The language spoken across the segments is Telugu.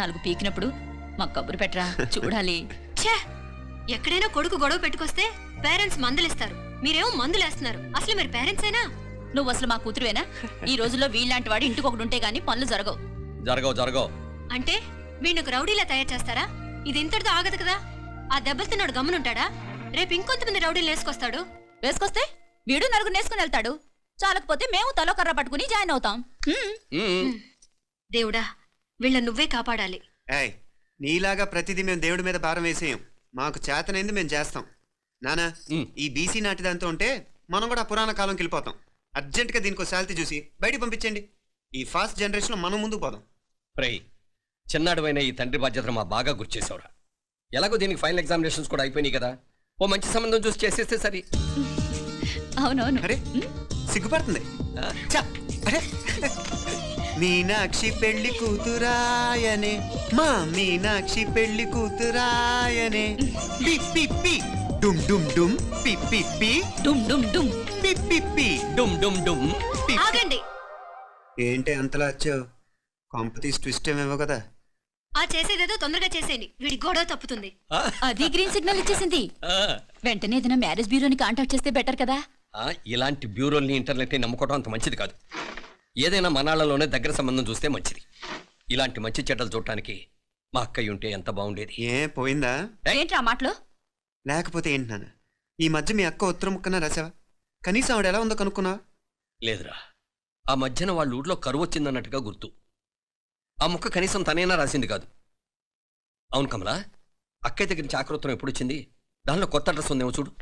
నాలుగు పీకినప్పుడు మా కబురు పెట్టరా చూడాలి. ఛే, ఎక్కడైనా కొడుకు గొడవ పెట్టుకొస్తే పేరెంట్స్ మందులిస్తారు, మీరేమో మందులేస్తున్నారు. అసలు మీరు పేరెంట్సేనా? నువ్వు అసలు మా కూతురువేనా? ఈ రోజుల్లో వీళ్ళంటి వాడు ఇంటికి ఒకటి ఉంటే గానీ పనులు జరగవు. జరగవు అంటే వీణ్ణకు రౌడీలా తయారు చేస్తారా? ఇది ఇంతటితో ఆగదు కదా. ఆ దెబ్బలు తిన్నాడు గమ్మునుంటాడా? రేపు ఇంకొంతమంది రౌడీలు వేసుకొస్తాడు. వేసుకొస్తే వీడు నలుగురు నేసుకుని వెళ్తాడు. చాలకపోతే మేము తలో కర్ర పట్టుకుని జాయిన్ అవుతాం. దేవుడా, వీళ్ళ నువ్వే కాపాడాలి. ఏయ్, నీలాగా ప్రతిదీ మేము దేవుడి మీద భారం వేసేయం. మాకు చేతనైంది మేము చేస్తాం. నానా, ఈ బీసీ నాటిదంతా ఉంటే మనం కూడా పురాణ కాలంకి వెళ్ళిపోతాం. అర్జెంటుగా దీనికి శాలిటీ చూసి బయటికి పంపించండి. ఈ ఫాస్ట్ జనరేషన్లో మనం ముందుకు పోదాం. ప్రేయ్, చిన్నాడువైన ఈ తండ్రి బాధ్యతను మా బాగా గుర్చేసావురా. ఎలాగో దీనికి ఫైనల్ ఎగ్జామినేషన్స్ కూడా అయిపోయినాయి కదా, ఓ మంచి సంబంధం చూసి చేసేస్తే సరి. అవునవును. అరే సిగ్గుపడుతుంది. అరే, మీనాక్షి పెళ్లి కూతురాయనే, మా మీనాక్షి పెళ్లి కూతురాయనే. పి పి పి డుమ్ డుమ్ డుమ్ పి పి పి డుమ్ డుమ్ డుమ్ పి పి పి డుమ్ డుమ్ డుమ్. ఆగండి. ఏంటి అంతలా వచ్చావు? కాంపిటీస్ ట్విస్ట్ ఏమేవో కదా. ఆ చేసేదేదో తొందరగా చేసేయండి, వీడి గొడవ తప్పుతుంది. అది గ్రీన్ సిగ్నల్ ఇచ్చేసింది. వెంటనే ఏదైనా మ్యారేజ్ బ్యూరోని కాంటాక్ట్ చేస్తే బెటర్ కదా. ఇలాంటి బ్యూరోల్ని ఇంటర్నెట్ని నమ్ముకోవడం అంత మంచిది కాదు. ఏదైనా మనాళ్ళలోనే దగ్గర సంబంధం చూస్తే మంచిది. ఇలాంటి మంచి చెడ్డలు చూడటానికి మా అక్కయ్య ఉంటే ఎంత బాగుండేది. ఏ పోయిందా? ఏంట్రా మాటలు? లేకపోతే ఏంటి నాన్న, ఈ మధ్య మీ అక్క ఉత్తరం ముక్కన రాసావా? కనీసం ఆవిడ ఎలా ఉందో కనుక్కున్నావా? లేదురా, ఆ మధ్యన వాళ్ళ ఊర్లో కరువు వచ్చిందన్నట్టుగా గుర్తు. ఆ ముక్క కనీసం తనైనా రాసింది కాదు. అవును కమలా, అక్కయ్య దగ్గర నుంచి ఆకృతం ఎప్పుడు వచ్చింది? దానిలో కొత్త అడ్రస్ ఉందేమో చూడు.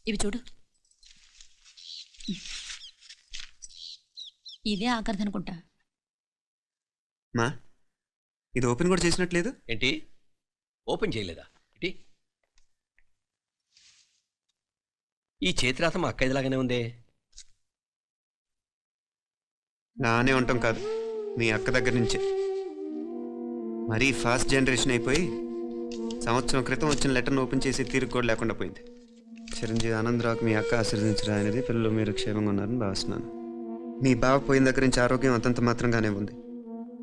ఇవి చూడు. ఇదే ఆఖరిదనుకుంటా. మా ఇది ఓపెన్ కూడా చేసినట్లేదు. ఏంటి ఓపెన్ చేయలేదా? ఏంటి ఈ చేతిరాత మా అక్కయ్యలాగానే ఉందే. నానే ఉంటాం కాదు, మీ అక్క దగ్గర నుంచే. మరీ ఫాస్ట్ జనరేషన్ అయిపోయి సంవత్సరం క్రితం వచ్చిన లెటర్ను ఓపెన్ చేసి తీరుకు కూడా లేకుండా పోయింది. చిరంజీవి ఆనందరావుకి మీ అక్క ఆశీర్వదించరా అనేది, పిల్లలు మీరు క్షేమంగా ఉన్నారని భావిస్తున్నాను. మీ బావ పోయిన దగ్గర నుంచి ఆరోగ్యం అంతంత మాత్రంగానే ఉంది.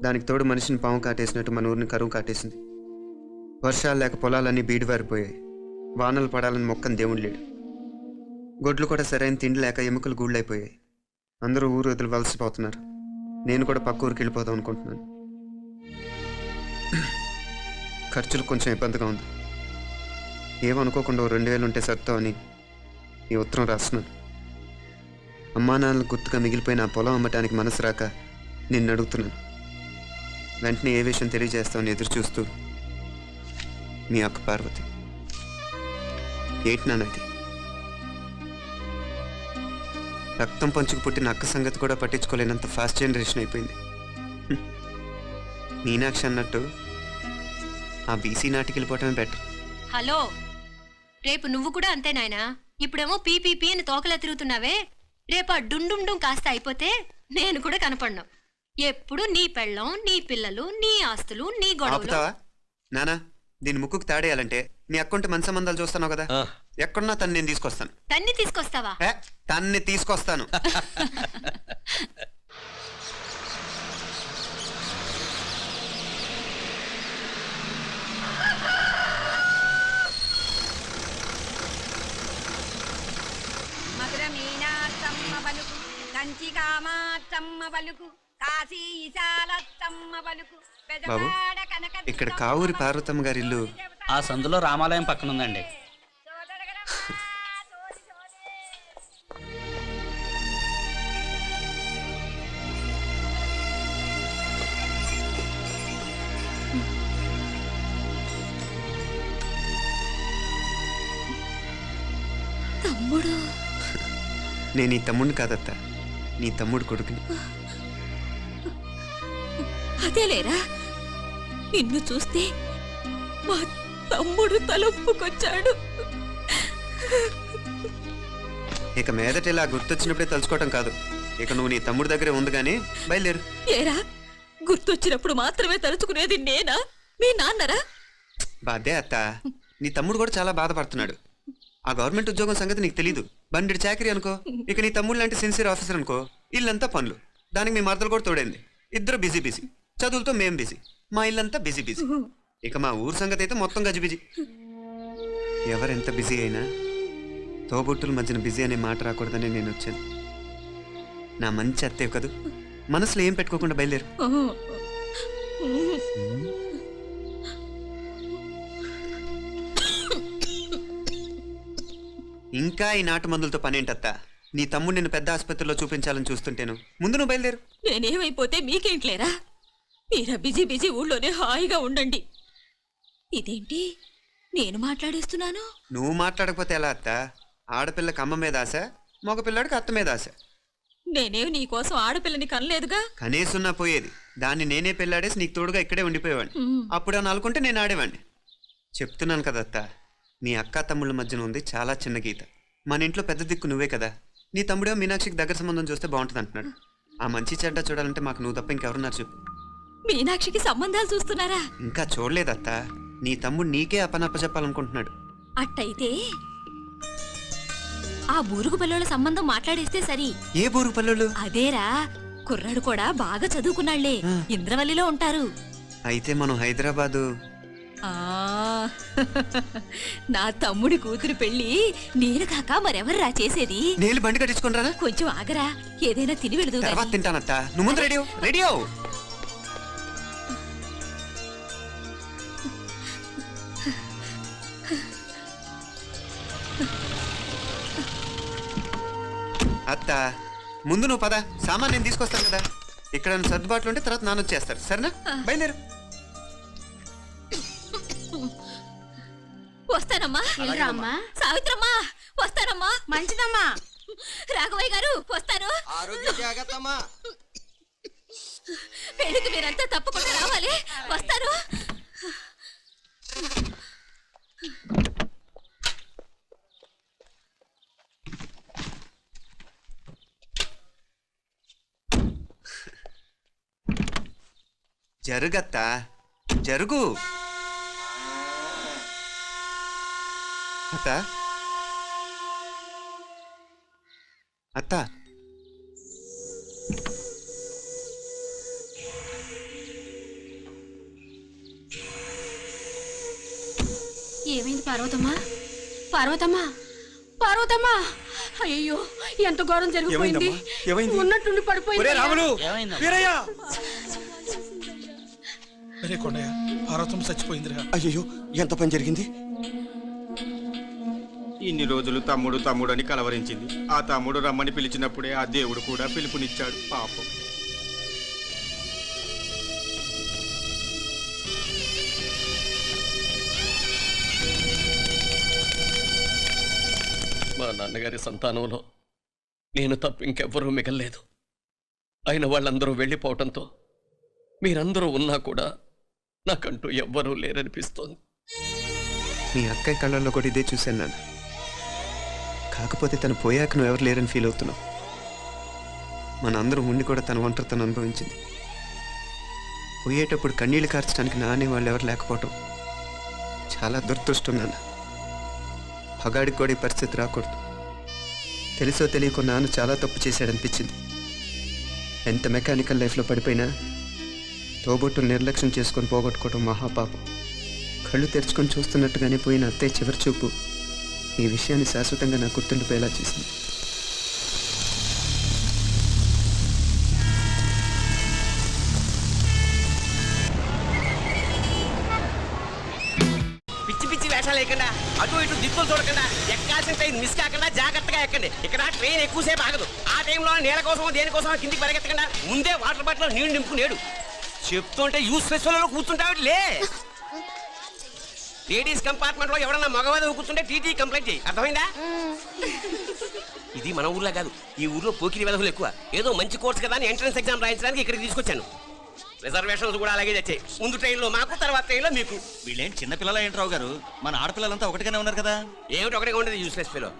దానికి తోడు మనిషిని పాము కాటేసినట్టు మన ఊరిని కరువు కాటేసింది. వర్షాలు లేక పొలాలన్నీ బీడివారిపోయాయి. వానలు పడాలని మొక్కని దేవుడు లేడు. గొడ్లు కూడా సరైన తిండి లేక ఎముకలు గూళ్ళైపోయాయి. అందరూ ఊరు వదిలివలసిపోతున్నారు. నేను కూడా పక్క ఊరికి వెళ్ళిపోదాం అనుకుంటున్నాను. ఖర్చులు కొంచెం ఇబ్బందిగా ఉంది. ఏమనుకోకుండా 2000 ఉంటే సర్తామని ఈ ఉత్తరం రాస్తున్నాను. అమ్మా నాన్నలకు గుర్తుగా మిగిలిపోయిన ఆ పొలం అమ్మటానికి మనసు రాక నిన్ను అడుగుతున్నాను. వెంటనే ఏ విషయం తెలియజేస్తామని ఎదురు చూస్తూ మీ అక్క పార్వతి. ఏంటి నాన్నది? రక్తం పంచుకు పుట్టిన అక్క సంగతి కూడా పట్టించుకోలేనంత ఫాస్ట్ జనరేషన్ అయిపోయింది. మీనాక్షి అన్నట్టు ఆ బీసీ నాటికి వెళ్ళిపోవటమే బెటర్. హలో, రేపు నువ్వు కూడా అంతే నాయనా. ఇప్పుడేమో పీపీపీ అని తోకలా తిరుగుతున్నావే, రేపు ఆ డుండుండుం కాస్త అయిపోతే నేను కూడా కనపడను. ఎప్పుడు నీ పెళ్ళం, నీ పిల్లలు, నీ ఆస్తులు, నీ గొడవలు. ఆపుతావా నానా? దీని ముక్కుకు తాడేయాలంటే మీ అక్కంటే మంచి సంబంధాలు చూస్తాను కదా. ఎక్కడున్నా తను నేను తీసుకొస్తాను. తన్ని తీసుకొస్తావా? తన్ని తీసుకొస్తాను. మధుర మీనాత్తమ్మ పలుకు, కంచి కామాత్తమ్మ పలుకు, కాశీ ఈశాలత్తమ్మ పలుకు. బాబు, ఇక్కడ కావూరి పార్వతమ్మ గారి ఇల్లు ఆ సందులో రామాలయం పక్కన ఉందండి. తమ్ముడు? నేను ఈ తమ్ముడిని కాదత్త, నీ తమ్ముడు కొడుకుని. అదేలేరా, నిన్ను చూస్తే మా తమ్ముడు తలొప్పుకొచ్చాడు. ఇక మీదట ఇలా గుర్తొచ్చినప్పుడే తలుచుకోవటం కాదు. ఇక నువ్వు నీ తమ్ముడి దగ్గరే ఉంది కానీ బయలుదేరు. ఏరా, గుర్తొచ్చినప్పుడు మాత్రమే తలుచుకునేది నేనా, మీ నాన్నరా? బాధే అత్త, నీ తమ్ముడు కూడా చాలా బాధపడుతున్నాడు. ఆ గవర్నమెంట్ ఉద్యోగం సంగతి నీకు తెలీదు. బండి చాకరీ అనుకో. ఇక నీ తమ్ముడు లాంటి సిన్సియర్ ఆఫీసర్ అనుకో. ఇల్లంతా పనులు. దానికి మీ మరదలు కూడా తోడైంది. ఇద్దరు బిజీ బిజీ. చదువులతో మేం బిజీ. మా ఇల్లంతా బిజీ బిజీ. ఇక మా ఊరు సంగతి అయితే మొత్తం గజిబిజీ. ఎవరెంత బిజీ అయినా తోబుట్టుల మధ్యన బిజీ అనే మాట రాకూడదని నేను వచ్చాను. నా మంచి అత్తేవి కదూ. మనసులో ఏం పెట్టుకోకుండా బయలుదేరు. ఇంకా ఈ నాటు మందులతో పనేంటత్తా? నీ తమ్ముడు నిన్ను పెద్ద ఆసుపత్రిలో చూపించాలని చూస్తుంటేను. ముందు నువ్వు బయలుదేరు. నేనేమైపోతే మీకేంట్లేరా? మీరా బిజీ బిజీ ఊళ్ళోనే హాయిగా ఉండండి. ఇదేంటి నేను మాట్లాడేస్తున్నాను? నువ్వు మాట్లాడకపోతే ఎలా అత్తా? ఆడపిల్లకి అమ్మ మీద ఆశ, మగపిల్లాడికి అత్త మీద ఆశ. నేనేం నీకోసం ఆడపిల్లని కనలేదుగా. కనేసున్నా పోయేది. దాన్ని నేనే పెళ్ళాడేసి నీకు తోడుగా ఇక్కడే ఉండిపోయేవాడిని. అప్పుడు అని అనుకుంటే నేను ఆడేవాడిని. చెప్తున్నాను కదా అత్తా, నీ అక్క తమ్ముళ్ళ మధ్యన ఉంది చాలా చిన్న గీత. మన ఇంట్లో పెద్ద దిక్కు నువ్వే కదా. నీ తమ్ముడేమో మీనాక్షికి దగ్గర సంబంధం చూస్తే బాగుంటుంది అంటున్నాడు. ఆ మంచి చెడ్డ చూడాలంటే మాకు నువ్వు తప్ప ఇంకెవరున్నారు చెప్పు. మీనాక్షికి సంబంధాలు చూస్తున్నారా? ఇంకా చూడలేదత్తా. నీ తమ్ముడు నీకే అపనప్ప చెప్పాలనుకుంటున్నాడు. అట్టయితే ఆ బూరుగు పిల్లల సంబంధం మాట్లాడేస్తే సరి. ఏ బూరుగు పల్లెలు? అదేరా, కుర్రాడు కూడా బాగా చదువుకున్నాళ్లే, ఇంద్రవల్లిలో ఉంటారు. అయితే మనం హైదరాబాదు. ఆ నా తమ్ముడి కూతురు పెళ్లి నేను కాక మరెవర్రా చేసేది? నేను బండి కట్టించుకుంటారా? కొంచెం ఆగరా, ఏదైనా తిని వెళదు. తర్వాత తింటానత్తా. నువ్వు ముందు రెడీ రెడీ అవు. అత్తా ముందు నువ్వు పద. సామాన్ నేను తీసుకొస్తాను కదా. ఇక్కడ సర్దుబాట్లు ఉంటే తర్వాత నాన్న వచ్చేస్తారు. సరేనా? బయలుదేరు. వస్తానమ్మా. సావిత్రమ్మా వస్తానమ్మా. మంచిదమ్మా. రాఘవయ్య గారు వస్తాను. పెళ్లికి మీరంతా తప్పకుండా రావాలి. వస్తాను. జరుగత్తా, జరుగు. అత్తా, అత్తా, ఏమైంది పార్వతమ్మా? పార్వతమ్మా, పార్వతమ్మా! అయ్యో, ఎంత ఘోరం జరిగిపోయింది. ఉన్నట్టుండి పడిపోయింది. పార్వతమ్మ చచ్చిపోయిందిరా. అయ్యో, ఎంత పని జరిగింది? ఇన్ని రోజులు తమ్ముడు తమ్ముడు అని కలవరించింది. ఆ తమ్ముడు రమ్మని పిలిచినప్పుడే ఆ దేవుడు కూడా పిలుపునిచ్చాడు. పాపం. మా నాన్నగారి సంతానంలో నేను తప్ప ఇంకెవ్వరూ మిగల్లేదు. అయిన వాళ్ళందరూ వెళ్ళిపోవటంతో మీరందరూ ఉన్నా కూడా నాకంటూ ఎవ్వరూ లేరనిపిస్తోంది. మీ అక్కయ్య కళ్ళల్లో కూడా ఇదే చూశాను నాన్న. కాకపోతే తను పోయాక నువ్వు ఎవరు లేరని ఫీల్ అవుతున్నావు. మనందరం ఉండి కూడా తన ఒంటరితను అనుభవించింది. పోయేటప్పుడు కన్నీళ్లు కార్చడానికి నానే వాళ్ళు ఎవరు లేకపోవటం చాలా దురదృష్టం నాన్న. పగాడికి కూడా ఈ పరిస్థితి రాకూడదు. తెలుసో తెలియకో నాన్న చాలా తప్పు చేశాడనిపించింది. ఎంత మెకానికల్ లైఫ్లో పడిపోయినా తోబొట్టులు నిర్లక్ష్యం చేసుకొని పోగొట్టుకోవడం మహాపాపం. కళ్ళు తెరుచుకొని చూస్తున్నట్టుగానే పోయిన అత్తయ్య చివరి చూపు ఈ విషయాన్ని శాశ్వతంగా నా గుర్తుండిపోయేలా చేసింది. పిచ్చి పిచ్చి వేషాలు లేకుండా, అటు ఇటు దిక్కులు చూడకుండా, ఎక్కాల్సిన ట్రైన్ మిస్ కాకుండా జాగ్రత్తగా ఎక్కండి. ఇక్కడ ట్రైన్ ఎక్కువసేపు ఆగదు. ఆ టైంలో నీళ్ళ కోసం దేనికోసం కిందికి పరిగెత్తకుండా ముందే వాటర్ బాటిల్ నీళ్లు నింపుకునేడు. చెప్తుంటే యూస్లెస్ లో కూర్చుంటావు. లే, లేడీస్ కంపార్ట్మెంట్ లో ఎవరన్నా మగవాది కూర్చుంటే టీటీ కంప్లైంట్ చేయి. అర్థమైందా? ఇది మన ఊర్లో కాదు. ఈ ఊర్లో పోకిరి వెధవులు ఎక్కువ. ఏదో మంచి కోర్స్ కదా అని ఎంట్రన్స్ ఎగ్జామ్ రాయించడానికి ఇక్కడికి తీసుకొచ్చాను. రిజర్వేషన్స్ కూడా అలాగే తెచ్చాయి. ముందు ట్రైన్లో మాకు, తర్వాత ట్రైన్లో మీకు. వీళ్ళేం చిన్నపిల్లల ఏంట్రావు గారు? మన ఆడపిల్లలంతా ఒకటిగానే ఉన్నారు కదా. ఏమిటి ఒకటిగా ఉండేది యూస్లెస్ పిలో.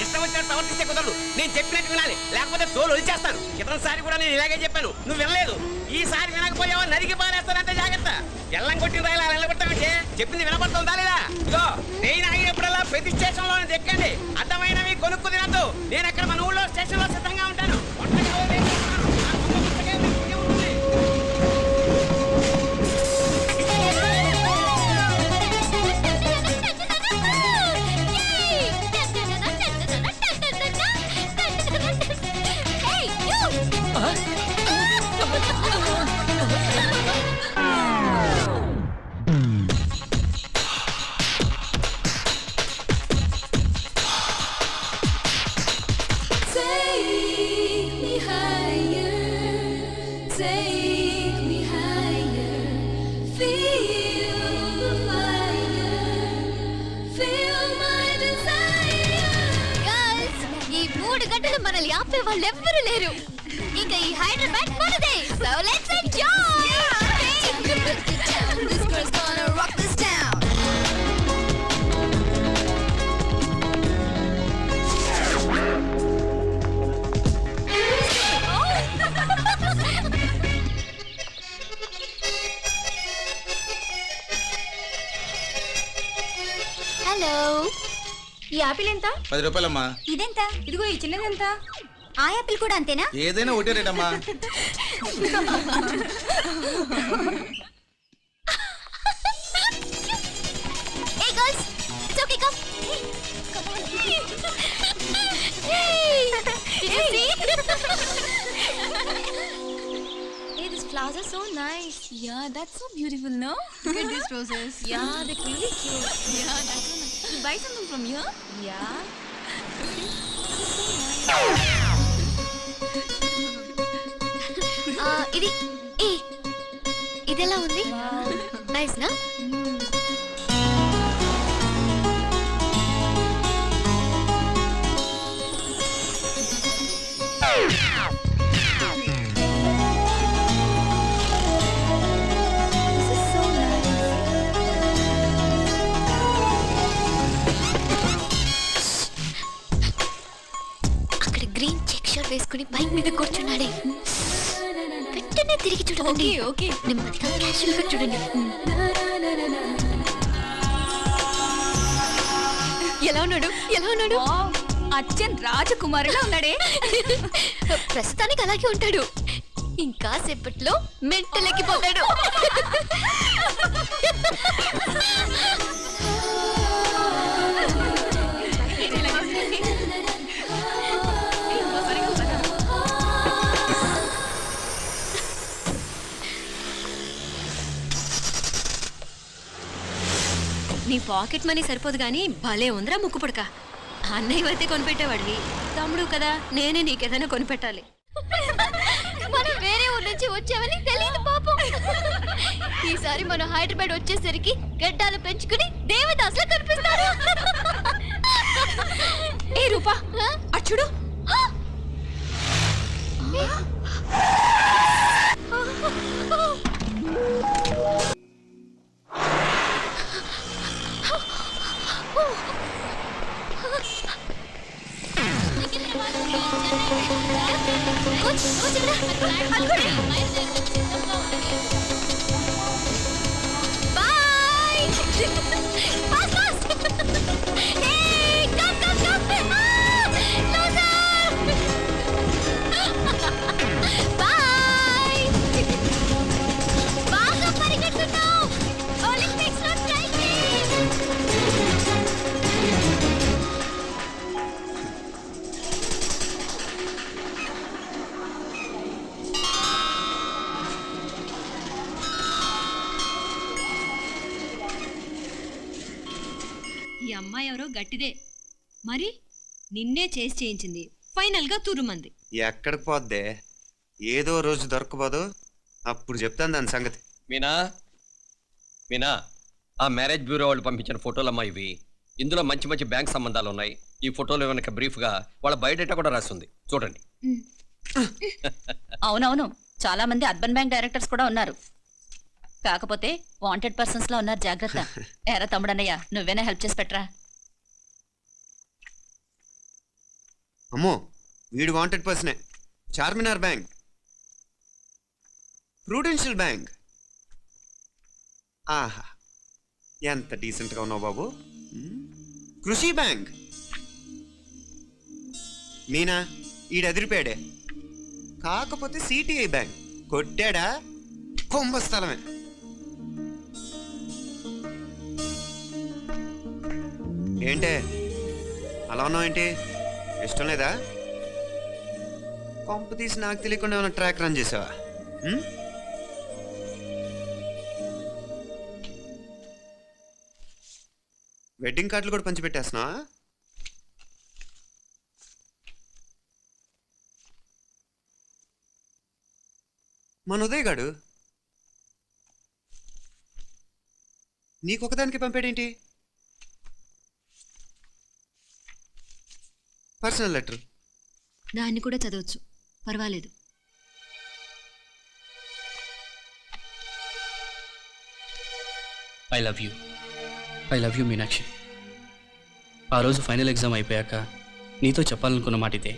ఇష్టం వచ్చినట్టు ప్రవర్తిస్తే కుదరదు. నేను చెప్పినట్టు వినాలి, లేకపోతే తోలు వచ్చేస్తాను. క్రితంసారి కూడా నేను ఇలాగే చెప్పాను, నువ్వు వినలేదు. ఈసారి వినకపోయావా నరికి పారేస్తానంటే జాగ్రత్త. ఎల్లం కొట్టిన రాయలా వెళ్ళగొట్టామంటే చెప్పింది వినపడుతుందా లేదా? ఇదో ట్రైన్ ఆగినప్పుడల్లా ప్రతి స్టేషన్ లో ఎక్కండి. అర్థమైనవి కొనుక్కు తినద్దు. నేను అక్కడ మన ఊళ్ళో స్టేషన్ లో సిద్ధంగా ఉంటాను. మనల్ని ఆపే వాళ్ళు ఎవ్వరూ లేరు. ఇక ఈ హైదరాబాద్ మనదే. So let's enjoy. This girl's gonna rock this town. Hello, ఈ ఆపిల్ ఎంత? 10 రూపాయలమ్మా. ఇదెంత? ఇదిగో ఈ చిన్నది ఎంత? ఆ యాపిల్ కూడా అంతేనా? ఏదైనా ఒకటే రేటమ్మా. Hey girls, it's okay, come. Come on. Hey, you see? Hey, these flowers are so nice. Yeah, that's so beautiful, no? Look at these roses. Yeah, they're really cute. Yeah, that's so nice. You buy something from here? Yeah. ఇది ఇదెలా ఉంది? నైస్ నా? అక్కడ గ్రీన్ చెక్ షర్ట్ వేసుకుని బైక్ మీద కూర్చున్నాడే. వెంటనే తిరిగి చూడండి. ఓకే, నెమ్మదిగా క్యాషువల్ గా చూడండి. ఎలా ఉన్నాడు? ఎలా ఉన్నాడు? అచ్చన్ రాజకుమారిలా ఉన్నాడే. ప్రస్తుతానికి అలాగే ఉంటాడు. ఇంకా సేపట్లో మెంటలెక్కిపోతాడు. నీ పాకెట్ మనీ సరిపోదు గానీ భలే ఉందిరా ముక్కు పుడక. అన్నయ్య అయితే కొనిపెట్టేవాడివి, తమ్ముడు కదా నేనే నీకేదైనా కొనిపెట్టాలి. మనం వేరే ఊరు నుంచి వచ్చామని తెలియదు పాపం. ఈసారి మనం హైదరాబాద్ వచ్చేసరికి గడ్డాలు పెంచుకుని దేవదాసులు కనిపిస్తారు. ఏ రూపా, అచ్చుడు. ఈ అమ్మాయి ఎవరో గట్టిదే మరి, నిన్నే చేసి చేయించింది. ఫైనల్ గా తురుమంది. ఎక్కడికి పోద్దే? ఏదో రోజు దొరకబోదు, అప్పుడు చెప్తాను దాని సంగతి. మీనా, మీనా, ఆ మ్యారేజ్ బ్యూరో వాళ్ళు పంపించిన ఫోటోలమ్మా ఇవి. ఇందులో మంచి మంచి బ్యాంక్ సంబంధాలు ఉన్నాయి. ఈ ఫోటోలు వెనక బ్రీఫ్ గా వాళ్ళ బయోడేటా కూడా రాస్తుంది, చూడండి. అవునవును, చాలా మంది అర్బన్ బ్యాంక్ డైరెక్టర్స్ కూడా ఉన్నారు. కాకపోతే వాంటెడ్ పర్సన్స్ లో ఉన్నారు, జాగ్రత్త. ఎరా తమ్ముడన్నయ్య, నువ్వేనా హెల్ప్ చేసి పెట్టరా. అమ్మో, వీడు వాంటెడ్ పర్సనే. చార్మినార్ బ్యాంక్, ప్రూడెన్షియల్ బ్యాంక్, ఆహా, ఎంత డీసెంట్గా ఉన్నావు బాబు. కృషి బ్యాంక్. మీనా ఈడు ఎదిరిపోయాడే. కాకపోతే సిటిఐ బ్యాంక్ కొట్టాడా కుంభస్థలమే. ఏంటే అలా ఉన్నావు ఏంటి? ఇష్టం లేదా? కొంప తీసి నాకు తెలియకుండా ఏమైనా ట్రాక్ రన్ చేసావా? వెడ్డింగ్ కార్డులు కూడా పంచిపెట్టేస్తున్నావా? మన ఉదయ్ గాడు నీకొకదానికి పంపాడేంటి? Personal letter. దాన్ని కూడా చదవచ్చు, పర్వాలేదు. I love you Meenakshi. ఆ రోజు ఫైనల్ ఎగ్జామ్ అయిపోయాక నీతో చెప్పాలనుకున్న మాట ఇదే.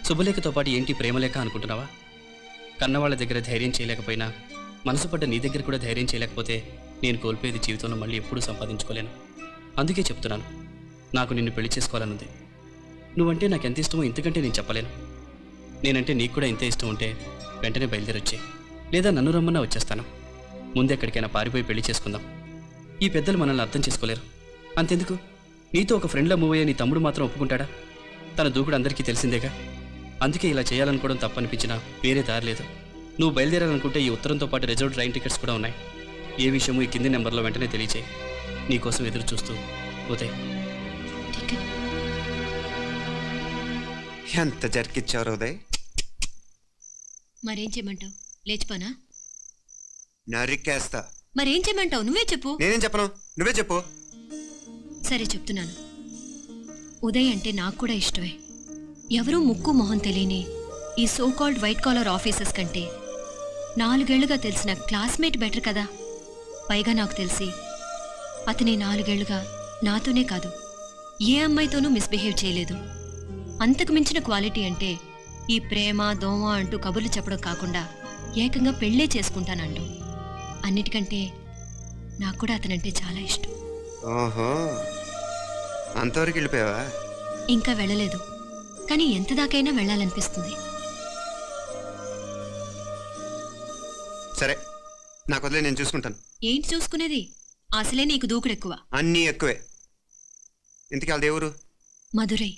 శుభలేఖతో పాటు ఏంటి ప్రేమలేఖ అనుకుంటున్నావా? కన్నవాళ్ళ దగ్గర ధైర్యం చేయలేకపోయినా మనసు పడ్డ నీ దగ్గర కూడా ధైర్యం చేయలేకపోతే నేను కోల్పోయేది జీవితంలో మళ్ళీ ఎప్పుడూ సంపాదించుకోలేను. అందుకే చెప్తున్నాను, నాకు నిన్ను పెళ్లి చేసుకోవాలనుంది. నువ్వంటే నాకు ఎంత ఇష్టమో ఇంతకంటే నేను చెప్పలేను. నేనంటే నీకు కూడా ఇంత ఇష్టం ఉంటే వెంటనే బయలుదేరొచ్చే, లేదా నన్ను రమ్మన్నా వచ్చేస్తాను. ముందు ఎక్కడికైనా పారిపోయి పెళ్లి చేసుకుందాం. ఈ పెద్దలు మనల్ని అర్థం చేసుకోలేరు. అంతెందుకు, నీతో ఒక ఫ్రెండ్లా మూవ్ అయ్యే నీ తమ్ముడు మాత్రం ఒప్పుకుంటాడా? తన దూకుడు అందరికీ తెలిసిందేగా. అందుకే ఇలా చేయాలనుకోవడం తప్పనిపించినా వేరే దారి లేదు. నువ్వు బయలుదేరాలనుకుంటే ఈ ఉత్తరంతో పాటు రిజర్వ్ ట్రైన్ టికెట్స్ కూడా ఉన్నాయి. ఏ విషయమూ ఈ కింది నెంబర్లో వెంటనే తెలియచేయి. నీకోసం ఎదురు చూస్తూ ఉదయ్. ఎంత జరికిచ్చావు ఉదయ్. మరేం చేయమంటావు? లేచిపోనా? నరికేస్తా. మరేం చేయమంటావు? నువ్వే చెప్పు. నేనేం చెప్పను, నువ్వే చెప్పు. సరే చెప్తున్నాను. ఉదయ్ అంటే నాకు కూడా ఇష్టమే. ఎవరూ ముక్కు మొహం తెలియని ఈ so called white collar officers కంటే 4 ఏళ్లుగా తెలిసిన క్లాస్మేట్ బెటర్ కదా. పైగా నాకు తెలిసి అతని 4 ఏళ్లుగా నాతోనే కాదు ఏ అమ్మాయితోనూ మిస్బిహేవ్ చేయలేదు. అంతకు మించిన క్వాలిటీ అంటే ఈ ప్రేమ దోమ అంటూ కబుర్లు చెప్పడం కాకుండా ఏకంగా పెళ్ళే చేసుకుంటానండు. అన్నిటికంటే నాకు కూడా అతనంటే చాలా ఇష్టం. ఓహో, అంతవరకు వెళ్ళిపోయావా? ఇంకా వెళ్ళలేదు, కానీ ఎంత దాకైనా వెళ్ళాలనిపిస్తుంది. సరే, నాకు వదిలే, నేను చూసుకుంటాను. ఏంటి చూసుకునేది? అసలే నీకు దూకుడు ఎక్కువ. అన్నీ ఎక్కువే. ఇంతకీ వాళ్ళ దేవురు? మధురై.